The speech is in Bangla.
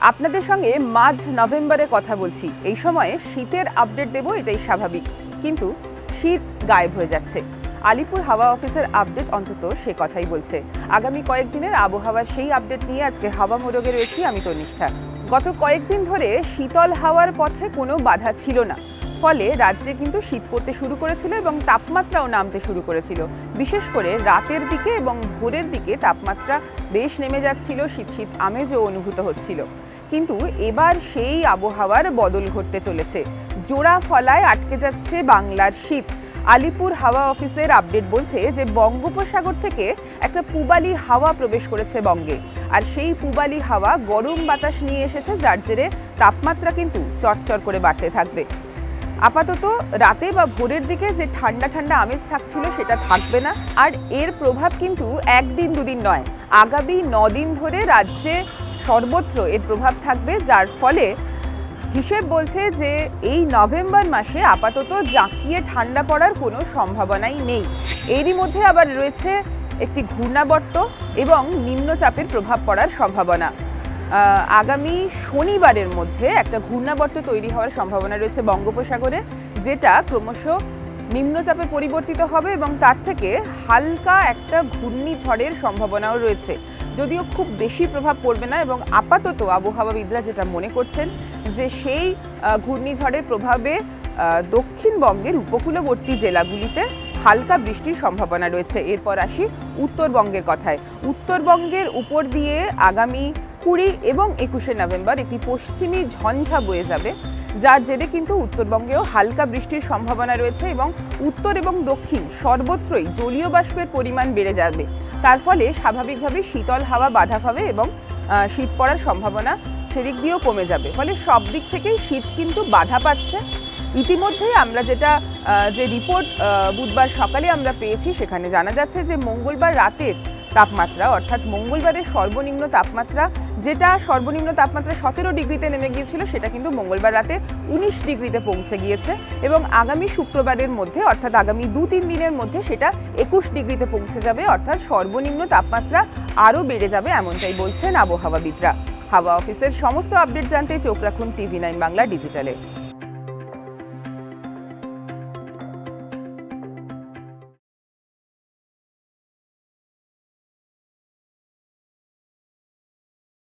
আপনাদের সঙ্গে মাঝ নভেম্বরে কথা বলছি। এই সময়ে শীতের আপডেট দেব, এটাই স্বাভাবিক, কিন্তু শীত গায়েব হয়ে যাচ্ছে। আলিপুর হাওয়া অফিসের আপডেট অন্তত সে কথাই বলছে। আগামী কয়েকদিনের আবহাওয়ার সেই আপডেট নিয়ে আজকে হাওয়া মোড়কে রয়েছি আমি তনিষ্ঠা। গত কয়েকদিন ধরে শীতল হাওয়ার পথে কোনো বাধা ছিল না, ফলে রাজ্যে কিন্তু শীত পড়তে শুরু করেছিল এবং তাপমাত্রাও নামতে শুরু করেছিল। বিশেষ করে রাতের দিকে এবং ভোরের দিকে তাপমাত্রা বেশ নেমে যাচ্ছিল, শীত শীত আমেজও অনুভূত হচ্ছিল। কিন্তু এবার সেই আবহাওয়ার বদল ঘটতে চলেছে। জোড়া ফলায় আটকে যাচ্ছে বাংলার শীত। আলিপুর হাওয়া অফিসের আপডেট বলছে যে বঙ্গোপসাগর থেকে একটা পূবালি হাওয়া প্রবেশ করেছে বঙ্গে, আর সেই পূবালি হাওয়া গরম বাতাস নিয়ে এসেছে, যার জেরে তাপমাত্রা কিন্তু চটচর করে বাড়তে থাকবে। আপাতত রাতে বা ভোরের দিকে যে ঠান্ডা ঠান্ডা আমেজ থাকছিল সেটা থাকবে না, আর এর প্রভাব কিন্তু একদিন দুদিন নয়, আগামী 9 দিন ধরে রাজ্যে সর্বত্র এর প্রভাব থাকবে। যার ফলে হিসেব বলছে যে এই নভেম্বর মাসে আপাতত জাঁকিয়ে ঠান্ডা পড়ার কোনো সম্ভাবনাই নেই। এরই মধ্যে আবার রয়েছে একটি ঘূর্ণাবর্ত এবং নিম্নচাপের প্রভাব পড়ার সম্ভাবনা। আগামী শনিবারের মধ্যে একটা ঘূর্ণাবর্ত তৈরি হওয়ার সম্ভাবনা রয়েছে বঙ্গোপসাগরে, যেটা ক্রমশ নিম্নচাপে পরিবর্তিত হবে এবং তার থেকে হালকা একটা ঘূর্ণিঝড়ের সম্ভাবনাও রয়েছে। যদিও খুব বেশি প্রভাব পড়বে না, এবং আপাতত আবহাওয়াবিদরা যেটা মনে করছেন যে সেই ঘূর্ণিঝড়ের প্রভাবে দক্ষিণবঙ্গের উপকূলবর্তী জেলাগুলিতে হালকা বৃষ্টির সম্ভাবনা রয়েছে। এরপর আসি উত্তরবঙ্গের কথায়। উত্তরবঙ্গের উপর দিয়ে আগামী 20 এবং 21শে নভেম্বর একটি পশ্চিমী ঝঞ্ঝা বয়ে যাবে, যার জেরে কিন্তু উত্তরবঙ্গেও হালকা বৃষ্টির সম্ভাবনা রয়েছে এবং উত্তর এবং দক্ষিণ সর্বত্রই জলীয় বাষ্পের পরিমাণ বেড়ে যাবে। তার ফলে স্বাভাবিকভাবেই শীতল হাওয়া বাধা পাবে এবং শীত পড়ার সম্ভাবনা সেদিক দিয়েও কমে যাবে। ফলে সব দিক থেকেই শীত কিন্তু বাধা পাচ্ছে। ইতিমধ্যেই আমরা যে রিপোর্ট বুধবার সকালে আমরা পেয়েছি, সেখানে জানা যাচ্ছে যে মঙ্গলবার রাতের তাপমাত্রা, অর্থাৎ মঙ্গলবারের সর্বনিম্ন তাপমাত্রা, যেটা সর্বনিম্ন তাপমাত্রা 17 ডিগ্রিতে নেমে গিয়েছিল, সেটা কিন্তু মঙ্গলবার রাতে 19 ডিগ্রিতে পৌঁছে গিয়েছে এবং আগামী শুক্রবারের মধ্যে, অর্থাৎ আগামী 2-3 দিনের মধ্যে সেটা 21 ডিগ্রিতে পৌঁছে যাবে, অর্থাৎ সর্বনিম্ন তাপমাত্রা আরও বেড়ে যাবে, এমনটাই বলছেন আবহাওয়াবিদরা। হাওয়া অফিসের সমস্ত আপডেট জানতে চোখ রাখুন TV9 বাংলা ডিজিটালে।